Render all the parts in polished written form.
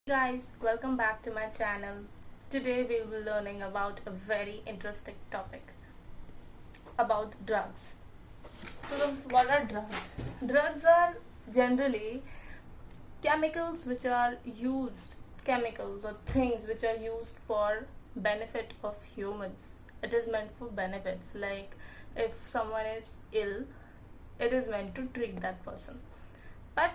Guys, welcome back to my channel. Today we will be learning about a very interesting topic about drugs. What are drugs? Drugs are generally chemicals which are used, chemicals or things which are used for benefit of humans. It is meant for benefits. Like if someone is ill, it is meant to treat that person. But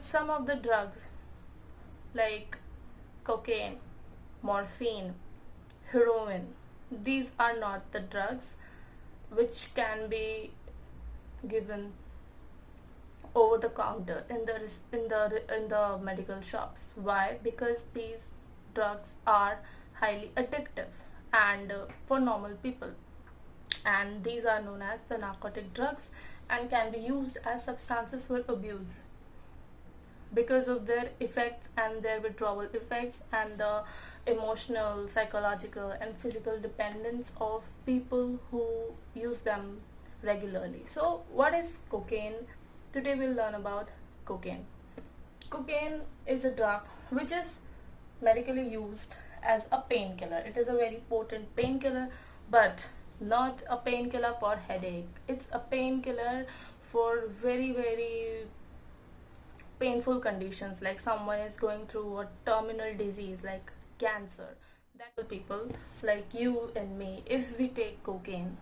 some of the drugs like cocaine, morphine, heroin. These are not the drugs which can be given over the counter in the medical shops. Why? Because these drugs are highly addictive and for normal people, and these are known as the narcotic drugs and can be used as substances for abuse because of their effects and their withdrawal effects and the emotional, psychological, and physical dependence of people who use them regularly. So, what is cocaine? Today, we'll learn about cocaine. Cocaine is a drug which is medically used as a painkiller. It is a very potent painkiller, but not a painkiller for headache. It's a painkiller for very painful conditions, like someone is going through a terminal disease like cancer. That people like you and me, if we take cocaine,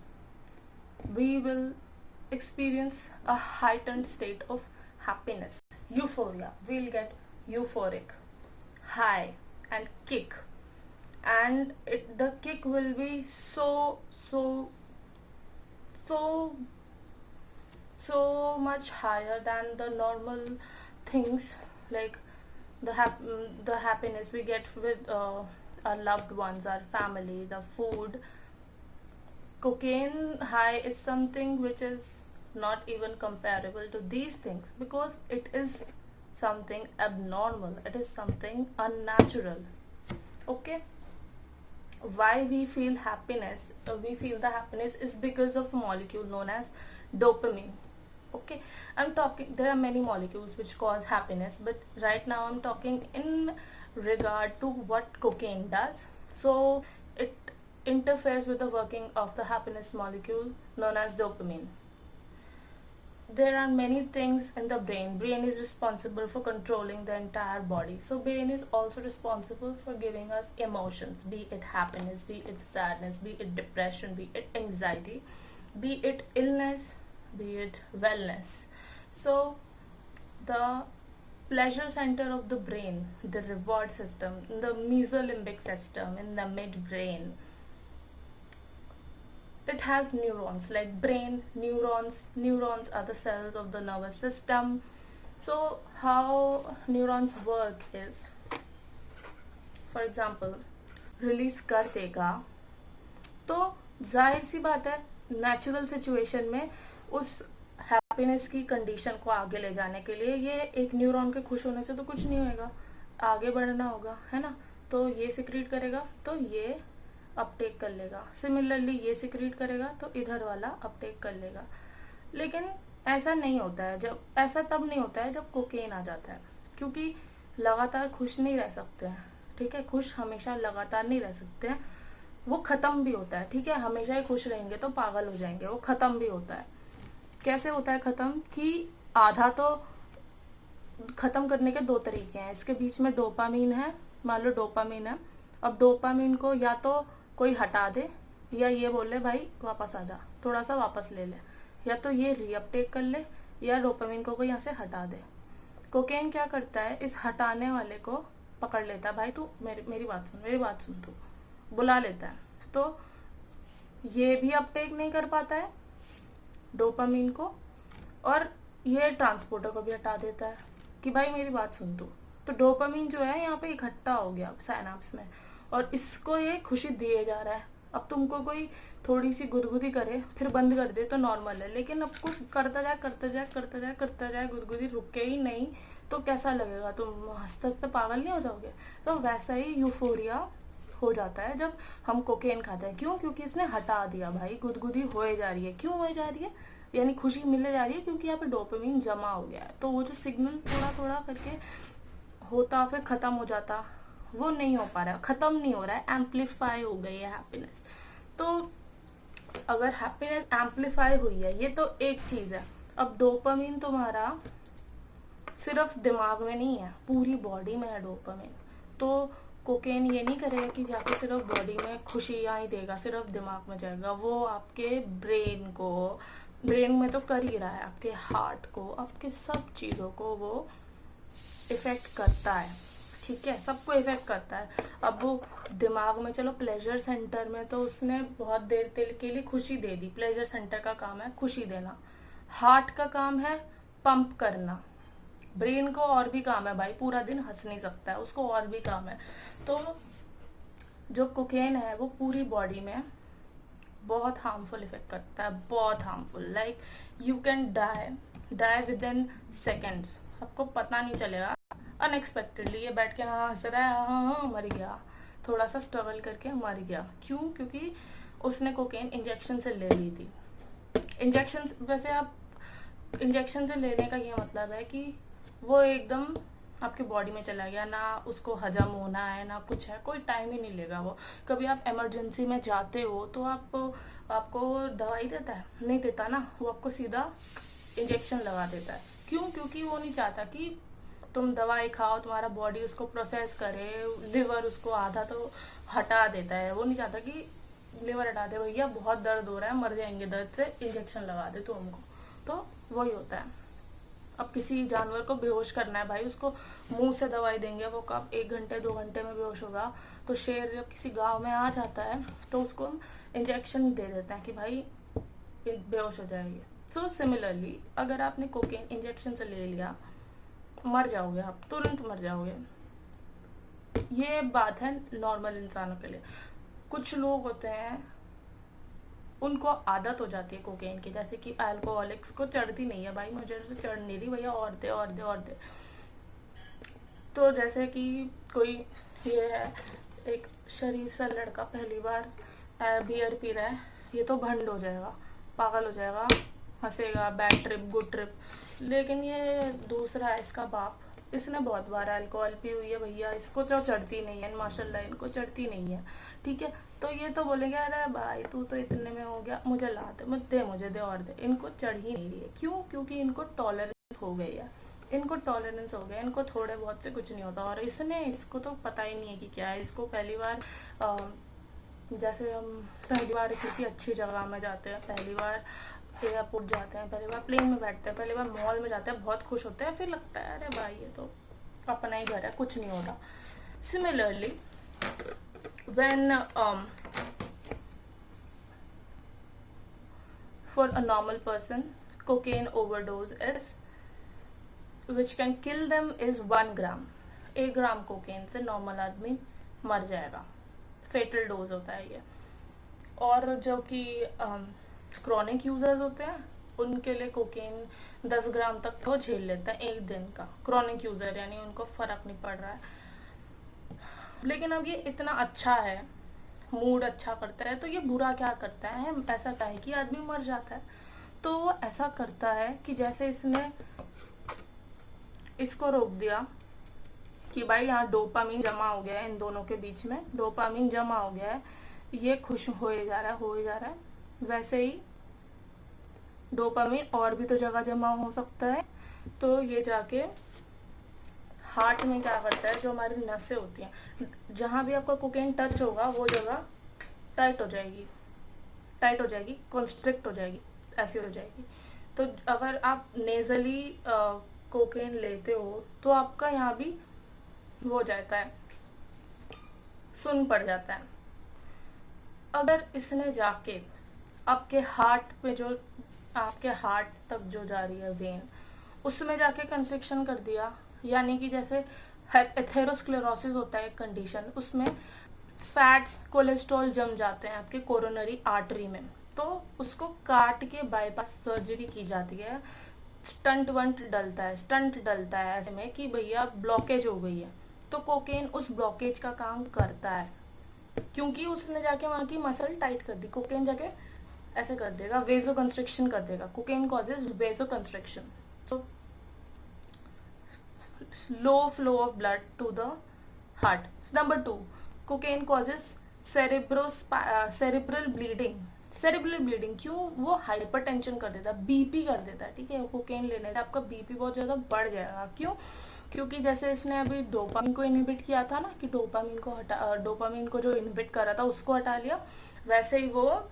we will experience a heightened state of happiness, euphoria. We'll get euphoric, high, and kick, and the kick will be so so much higher than the normal things, like the happiness we get with our loved ones, our family, the food. Cocaine high is something which is not even comparable to these things because it is something abnormal, it is something unnatural. Okay, why we feel the happiness is because of a molecule known as dopamine. Okay, I'm talking, there are many molecules which cause happiness, but right now I'm talking in regard to what cocaine does. So it interferes with the working of the happiness molecule known as dopamine. There are many things in the brain is responsible for controlling the entire body. So brain is also responsible for giving us emotions, be it happiness, be it sadness, be it depression, be it anxiety, be it illness, be it wellness. So the pleasure center of the brain, the reward system, the mesolimbic system in the midbrain, it has neurons, like brain neurons are the cells of the nervous system. So how neurons work is, for example, release कर देगा तो जाहिर सी बात है natural situation में उस happiness की condition को आगे ले जाने के लिए ये एक न्यूरॉन के खुश होने से तो कुछ नहीं होएगा, आगे बढ़ना होगा, है ना। तो ये सिक्रीट करेगा तो ये अपटेक कर लेगा, सिमिलरली ये सिक्रीट करेगा तो इधर वाला अपटेक कर लेगा। लेकिन ऐसा नहीं होता है, जब ऐसा तब नहीं होता है जब कोकेन आ जाता है, क्योंकि लगातार खुश नहीं रह सकते हैं। ठीक है, खुश हमेशा लगातार नहीं रह सकते हैं, वो ख़त्म भी होता है। ठीक है, हमेशा ही खुश रहेंगे तो पागल हो जाएंगे, वो ख़त्म भी होता है। कैसे होता है ख़त्म? कि आधा तो ख़त्म करने के दो तरीके हैं, इसके बीच में डोपामीन है, मान लो डोपामीन है। अब डोपामीन को या तो कोई हटा दे या ये बोले भाई वापस आ जा, थोड़ा सा वापस ले ले, या तो ये रीअपटेक कर ले या डोपामीन को कोई यहाँ से हटा दे। कोकेन क्या करता है, इस हटाने वाले को पकड़ लेता है, भाई तू मेरी बात सुन तू, बुला लेता है। तो ये भी अपटेक नहीं कर पाता है डोपामीन को, और ये ट्रांसपोर्टर को भी हटा देता है कि भाई मेरी बात सुन तू। तो डोपामीन जो है यहाँ पे इकट्ठा हो गया साइनाप्स में, और इसको ये खुशी दिए जा रहा है। अब तुमको कोई थोड़ी सी गुदगुदी करे फिर बंद कर दे तो नॉर्मल है, लेकिन अब कुछ करता जाए गुदगुदी रुके ही नहीं तो कैसा लगेगा, तुम हंसते हंसते पागल नहीं हो जाओगे। तो वैसा ही यूफोरिया हो जाता है जब हम कोकेन खाते हैं। क्यों? क्योंकि इसने हटा दिया, भाई गुदगुदी होए जा रही है। क्यों होए जा रही है? यानी खुशी मिलने जा रही है क्योंकि यहाँ पे डोपामिन जमा हो गया है। तो वो जो सिग्नल थोड़ा थोड़ा करके होता फिर ख़त्म हो जाता, वो नहीं हो पा रहा, ख़त्म नहीं हो रहा है, एम्पलीफाई हो गई है हैप्पीनेस। तो अगर हैप्पीनेस एम्पलीफाई हुई है, ये तो एक चीज़ है। अब डोपामिन तुम्हारा सिर्फ दिमाग में नहीं है, पूरी बॉडी में है डोपामिन। तो कोकेन ये नहीं करेगा कि जाके सिर्फ बॉडी में खुशियाँ ही देगा, सिर्फ दिमाग में जाएगा, वो आपके ब्रेन में तो कर ही रहा है, आपके हार्ट को, आपके सब चीज़ों को वो इफ़ेक्ट करता है। ठीक है, सबको इफ़ेक्ट करता है। अब वो दिमाग में, चलो प्लेजर सेंटर में तो उसने बहुत देर के लिए खुशी दे दी, प्लेजर सेंटर का काम है खुशी देना, हार्ट का काम है पंप करना, ब्रेन को और भी काम है भाई, पूरा दिन हंस नहीं सकता है, उसको और भी काम है। तो जो कोकेन है वो पूरी बॉडी में बहुत हार्मफुल इफेक्ट करता है, बहुत harmful. Like you can die within seconds, आपको पता नहीं चलेगा। अनएक्सपेक्टेडली ये बैठ के हाँ हंस रहा है, हाँ हाँ मर गया, थोड़ा सा स्ट्रगल करके मर गया। क्यों? क्योंकि उसने कोकेन इंजेक्शन से ले ली थी। इंजेक्शन, वैसे आप इंजेक्शन से लेने का ये मतलब है कि वो एकदम आपकी बॉडी में चला गया, ना उसको हजम होना है ना कुछ है, कोई टाइम ही नहीं लेगा वो। कभी आप इमरजेंसी में जाते हो तो आपको दवाई देता है? नहीं देता ना, वो आपको सीधा इंजेक्शन लगा देता है। क्यों? क्योंकि वो नहीं चाहता कि तुम दवाई खाओ, तुम्हारा बॉडी उसको प्रोसेस करे, लिवर उसको आधा तो हटा देता है, वो नहीं चाहता कि लिवर हटा दे, भैया बहुत दर्द हो रहा है, मर जाएंगे दर्द से, इंजेक्शन लगा दे तो हमको। तो वही होता है। अब किसी जानवर को बेहोश करना है भाई, उसको मुंह से दवाई देंगे, वो कब 1 घंटे 2 घंटे में बेहोश होगा। तो शेर जब किसी गांव में आ जाता है तो उसको हम इंजेक्शन दे देते हैं कि भाई बेहोश हो जाएगी। सो सिमिलरली अगर आपने कोकेन इंजेक्शन से ले लिया, मर जाओगे, आप तुरंत मर जाओगे। ये बात है नॉर्मल इंसानों के लिए। कुछ लोग होते हैं उनको आदत हो जाती है कोकेन की, जैसे कि अल्कोहलिक्स को चढ़ती नहीं है, भाई मुझे तो चढ़ नहीं रही भैया, और दे और दे और दे। तो जैसे कि कोई ये है, एक शरीफ सा लड़का पहली बार बियर पी रहा है, ये तो भंड हो जाएगा, पागल हो जाएगा, हंसेगा, बैड ट्रिप गुड ट्रिप। लेकिन ये दूसरा है, इसका बाप, इसने बहुत बार अल्कोहल पी हुई है भैया, इसको तो चढ़ती नहीं है, माशाल्लाह इनको चढ़ती नहीं है। ठीक है, तो ये तो बोलेंगे अरे भाई तू तो इतने में हो गया, मुझे ला दे, मुझे दे और दे। इनको चढ़ ही नहीं रही है। क्यों? क्योंकि इनको टॉलरेंस हो गई है, इनको टॉलरेंस हो गया, इनको थोड़े बहुत से कुछ नहीं होता। और इसको तो पता ही नहीं है कि क्या है। इसको पहली बार जैसे हम पहली बार किसी अच्छी जगह में जाते हैं, पहली बार एयरपोर्ट जाते हैं, पहली बार प्लेन में बैठते हैं, पहली बार मॉल में जाते हैं, बहुत खुश होते हैं, फिर लगता है अरे भाई ये तो अपना ही घर है, कुछ नहीं होता। Similarly when for a normal person cocaine overdose is which can kill them is 1 gram. 1 gram cocaine से नॉर्मल आदमी मर जाएगा, फेटल डोज होता है ये। और जो कि क्रॉनिक यूजर्स होते हैं उनके लिए कोकेन 10 ग्राम तक वो झेल लेता है एक दिन का, क्रॉनिक यूजर, यानी उनको फर्क नहीं पड़ रहा है। लेकिन अब ये इतना अच्छा है, मूड अच्छा करता है, तो ये बुरा क्या करता है? ऐसा क्या है कि आदमी मर जाता है? तो वो ऐसा करता है कि जैसे इसने इसको रोक दिया कि भाई यहाँ डोपामिन जमा हो गया है, इन दोनों के बीच में डोपामिन जमा हो गया है, ये खुश हो जा रहा है, वैसे ही डोपामिन और भी तो जगह जमा हो सकता है। तो ये जाके हार्ट में क्या करता है, जो हमारी नसें होती हैं, जहाँ भी आपका कोकेन टच होगा वो जगह टाइट हो जाएगी, कॉन्स्ट्रिक्ट हो जाएगी, ऐसी हो जाएगी। तो अगर आप नेजली कोकेन लेते हो तो आपका यहाँ भी हो जाता है, सुन पड़ जाता है। अगर इसने जाके आपके हार्ट पे, जो आपके हार्ट तक जो जा रही है वेन, उसमें जाके कंस्ट्रिक्शन कर दिया, यानी कि जैसे एथेरोस्क्लेरोसिस होता है एक कंडीशन, उसमें फैट्स कोलेस्ट्रॉल जम जाते हैं आपके कोरोनरी आर्टरी में, तो उसको काट के बाईपास सर्जरी की जाती है। स्टंट डलता है ऐसे में कि भैया ब्लॉकेज हो गई है, तो कोकेन उस ब्लॉकेज का काम करता है, क्योंकि उसने जाके वहाँ की मसल टाइट कर दी। कोकेन जाके ऐसे कर देगा, वेजो कंस्ट्रिक्शन कर देगा। Cocaine causes vasoconstriction. तो low flow of blood to the heart. Number 2, cocaine causes cerebral bleeding. Cerebral bleeding क्यों? वो हाइपरटेंशन कर देता है, बीपी कर देता है, ठीक है। कोकेन लेने से आपका बीपी बहुत ज़्यादा बढ़ जाएगा। क्यों? क्योंकि जैसे इसने अभी डोपामिन को इनहिबिट किया था ना, कि डोपामिन को जो इनहिबिट कर रहा था उसको हटा लिया, वैसे ही वो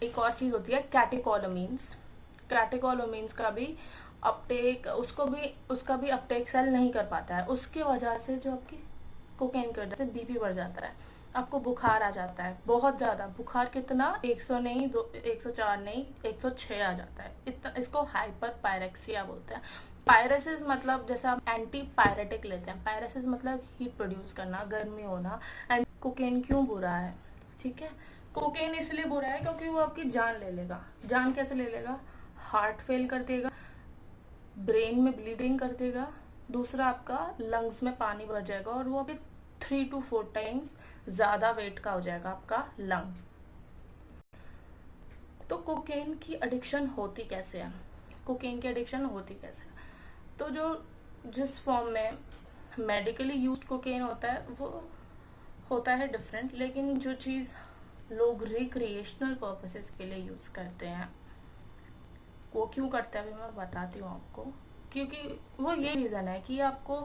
एक और चीज़ होती है कैटेकोलोमीन्स। कैटेकोलोमीन्स का भी अपटेक, उसका भी अपटेक सेल नहीं कर पाता है। उसके वजह से जो आपकी कोकेन की वजह से बीपी बढ़ जाता है, आपको बुखार आ जाता है, बहुत ज़्यादा बुखार। कितना? 100 नहीं, 104 नहीं, 106 आ जाता है। इतना, इसको हाइपर पायरेक्सिया बोलते हैं। पायरेसिस मतलब जैसे आप एंटी पायरेटिक लेते हैं, पायरेसिस मतलब हीट प्रोड्यूस करना, गर्मी होना। एंड कोकेन क्यों बुरा है? ठीक है, कोकेन इसलिए बुरा है क्योंकि वो आपकी जान ले लेगा। जान कैसे ले लेगा? हार्ट फेल कर देगा, ब्रेन में ब्लीडिंग कर देगा, दूसरा आपका लंग्स में पानी भर जाएगा और वो अभी 3 to 4 टाइम्स ज़्यादा वेट का हो जाएगा आपका लंग्स। तो कोकेन की एडिक्शन होती कैसे है? कोकेन की एडिक्शन होती कैसे? तो जिस फॉर्म में मेडिकली यूज्ड कोकेन होता है वो होता है डिफरेंट, लेकिन जो चीज़ लोग रिक्रिएशनल पर्पसेस के लिए यूज़ करते हैं, वो क्यों करते हैं अभी मैं बताती हूँ आपको। क्योंकि वो ये रीज़न है कि आपको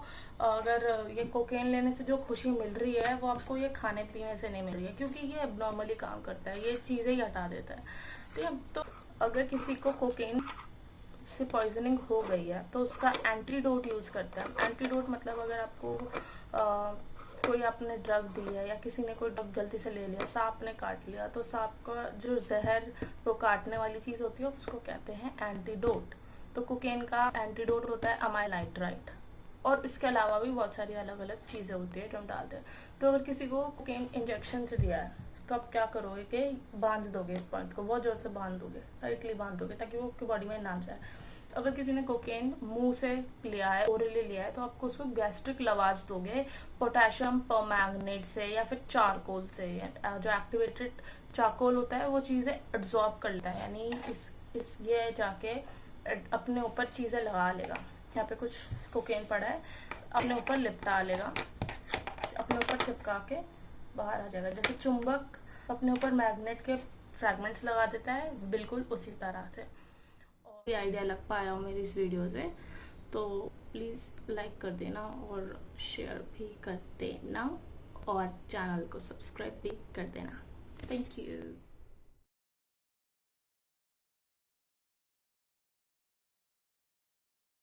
अगर ये कोकेन लेने से जो खुशी मिल रही है वो आपको ये खाने पीने से नहीं मिल रही है, क्योंकि ये एबनॉर्मली काम करता है, ये चीज़ें ही हटा देता है। ठीक है, तो अगर किसी को कोकेन से पॉइजनिंग हो गई है तो उसका एंटीडोट यूज़ करते हैं। एंटीडोट मतलब अगर आपको कोई आपने ड्रग दी है या किसी ने कोई ड्रग गलती से ले लिया, सांप ने काट लिया, तो सांप का जो जहर वो काटने वाली चीज़ होती है उसको कहते हैं एंटीडोट। तो कोकेन का एंटीडोट होता है अमाइल नाइट्राइट, और इसके अलावा भी बहुत सारी अलग अलग चीज़ें होती है जो हम डालते हैं। तो अगर किसी को कोकेन इंजेक्शन से दिया है तो आप क्या करोगे कि बांध दोगे, इस पॉइंट को बहुत ज़ोर से बांध दोगे, टाइटली बांध दोगे ताकि वो आपकी बॉडी में ना जाए। अगर किसी ने कोकेन मुंह से लिया है, ओरली लिया है, तो आपको उसको गैस्ट्रिक लवाज दोगे पोटेशियम परमैंगनेट से या फिर चारकोल से। जो एक्टिवेटेड चारकोल होता है वो चीज़ें एब्जॉर्ब कर लेता है, यानी इस ये जाके अपने ऊपर चीज़ें लगा लेगा। यहाँ पे कुछ कोकेन पड़ा है, अपने ऊपर लिपटा लेगा, अपने ऊपर चिपका के बाहर आ जाएगा। जैसे चुंबक अपने ऊपर मैग्नेट के फ्रैगमेंट्स लगा देता है, बिल्कुल उसी तरह से। और ये आइडिया लग पाया हो मेरी इस वीडियो से तो प्लीज़ लाइक कर देना और शेयर भी कर देना और चैनल को सब्सक्राइब भी कर देना। Thank you.